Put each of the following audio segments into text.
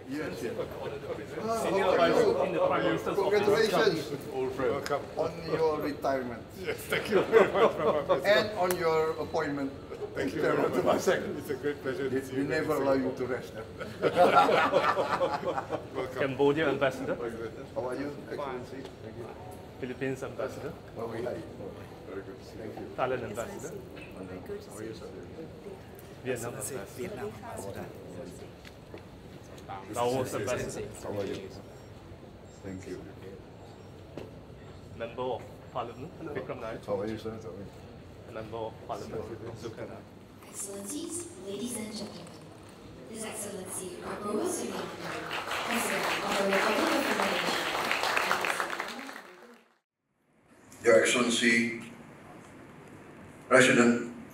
Yes, yes. Senior advisor in the Prime Minister's office. Congratulations Old friend. Welcome. on your retirement Yes, thank you very much, Mama President. and on your appointment. Thank you very much. Welcome. It's a great pleasure to see We you. never allow you to rest. Welcome. Cambodia ambassador, How are you, Excellency? Thank you. Philippines ambassador, Oh, we are. Very good to see you. Thailand ambassador, How are you, sir? Vietnam ambassador, Vietnam ambassador. Laos ambassador, How are you? Thank you. member of parliament, Vikram Nair, How are you, sir? How are you? member of parliament, Zulkarnain. Excellencies, ladies and gentlemen, His Excellency Prabowo Subianto, President of the Republic of Indonesia. Your Excellency, President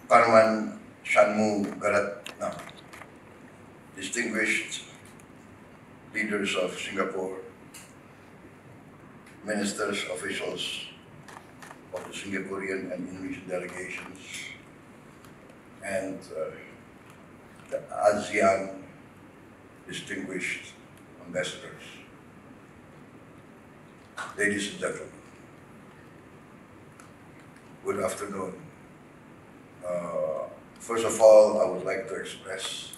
Tharman Shanmugaratnam, distinguished leaders of Singapore, ministers, officials of the Singaporean and Indonesian delegations, and the ASEAN distinguished ambassadors. Ladies and gentlemen, good afternoon. First of all, I would like to express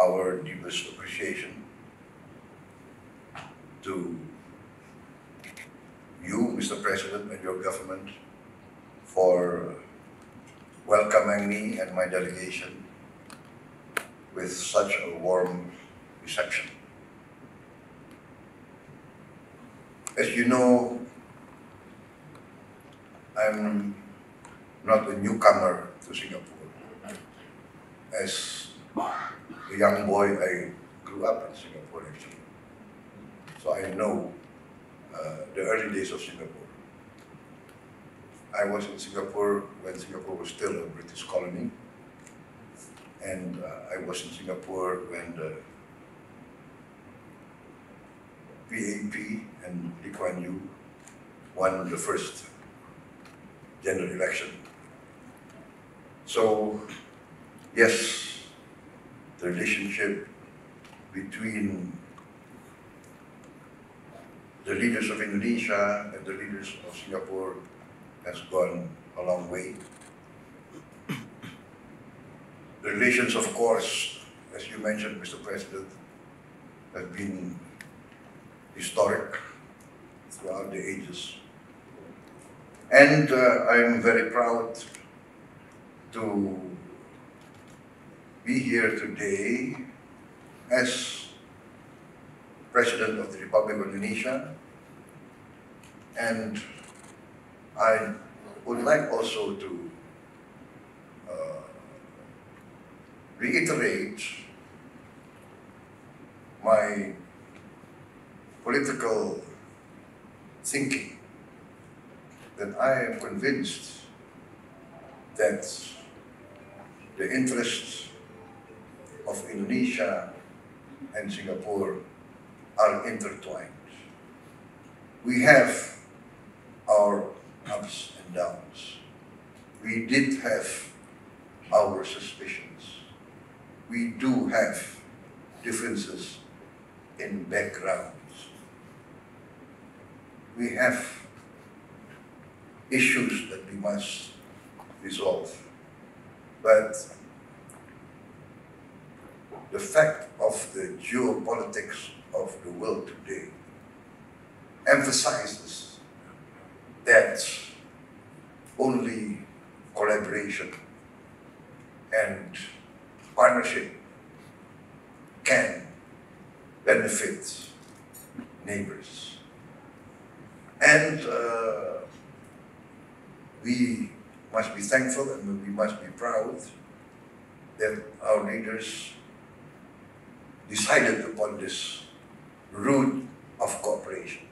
our deepest appreciation to you, Mr. President, and your government for welcoming me and my delegation with such a warm reception. As you know, I'm not a newcomer to Singapore. As a young boy, I grew up in Singapore actually. So I know the early days of Singapore. I was in Singapore when Singapore was still a British colony. And I was in Singapore when the PAP and Lee Kuan Yew won the first general election. So, yes, the relationship between the leaders of Indonesia and the leaders of Singapore has gone a long way. The relations, of course, as you mentioned, Mr. President, have been historic throughout the ages. And I'm very proud to be here today as President of the Republic of Indonesia. And I would like also to reiterate my political thinking that I am convinced that the interests of Indonesia and Singapore are intertwined. We have our ups and downs. We did have our suspicions. We do have differences in backgrounds. We have issues that we must resolve. But the fact of the geopolitics of the world today emphasizes that only collaboration and partnership can benefit neighbors. And we must be thankful and we must be proud that our leaders decided upon this route of cooperation.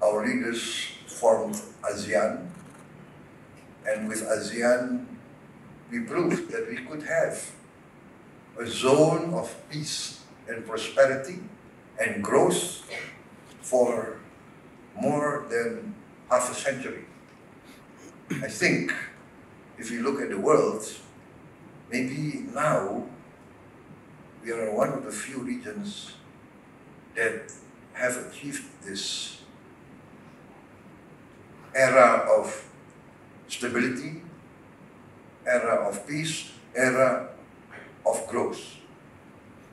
Our leaders formed ASEAN, and with ASEAN, we proved that we could have a zone of peace and prosperity and growth for more than half a century. I think if you look at the world, maybe now we are one of the few regions that have achieved this era of stability, era of peace, era of growth.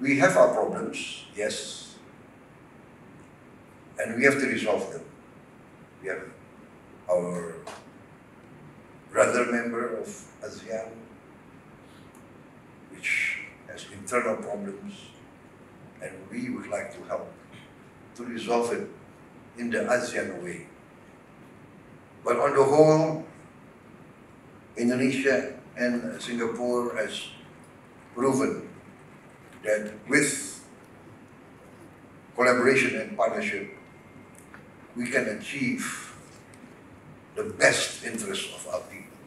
We have our problems, yes, and we have to resolve them. We have our brother member of ASEAN, which has internal problems, and we would like to help to resolve it in the ASEAN way. But on the whole, Indonesia and Singapore has proven that with collaboration and partnership, we can achieve the best interests of our people.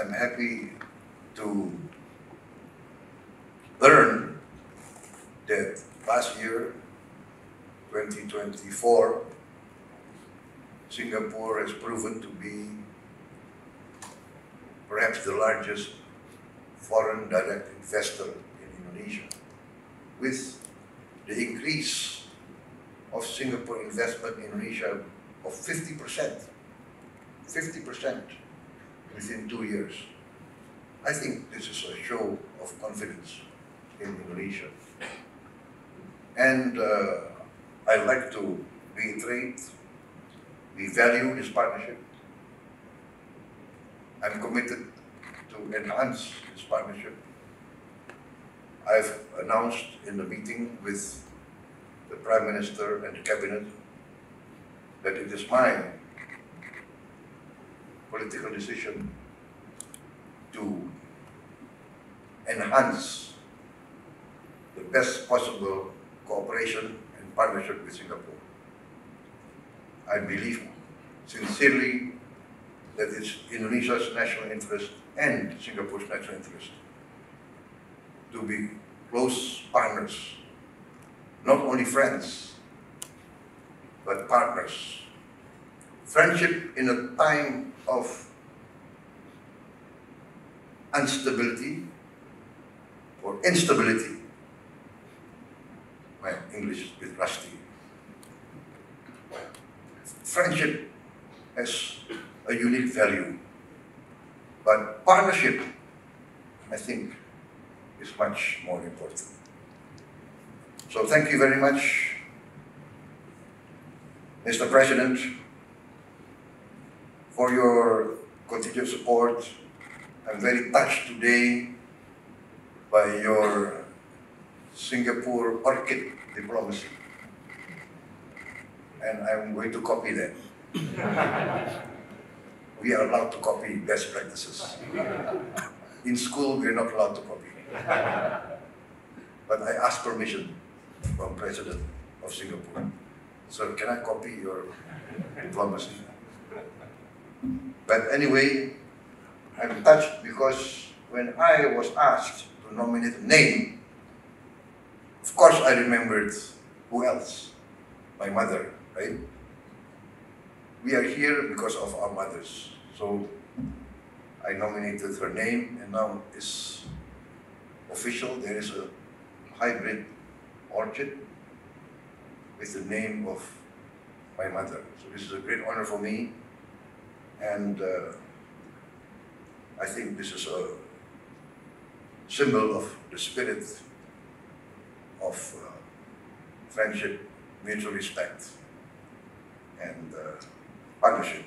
I'm happy to learn that last year, 2024, Singapore has proven to be perhaps the largest foreign direct investor in Indonesia. With the increase of Singapore investment in Indonesia of 50% within 2 years. I think this is a show of confidence in Indonesia. And I'd like to reiterate, we value this partnership. I'm committed to enhance this partnership. I've announced in the meeting with the Prime Minister and the Cabinet that it is my political decision to enhance the best possible cooperation and partnership with Singapore. I believe sincerely that it's Indonesia's national interest and Singapore's national interest to be close partners, not only friends, but partners. Friendship in a time of instability or instability. My English is a bit rusty. Friendship has a unique value, but partnership, I think, is much more important. So thank you very much, Mr. President, for your continued support. I'm very touched today by your Singapore orchid diplomacy. And I'm going to copy that. We are allowed to copy best practices. In school, we're not allowed to copy. But I asked permission from President of Singapore. So can I copy your diplomacy? But anyway, I'm touched because when I was asked to nominate a name, of course I remembered who else? My mother, right? We are here because of our mothers. So I nominated her name, and now it's official. There is a hybrid orchid with the name of my mother. So this is a great honor for me, and I think this is a symbol of the spirit of friendship, mutual respect, and partnership.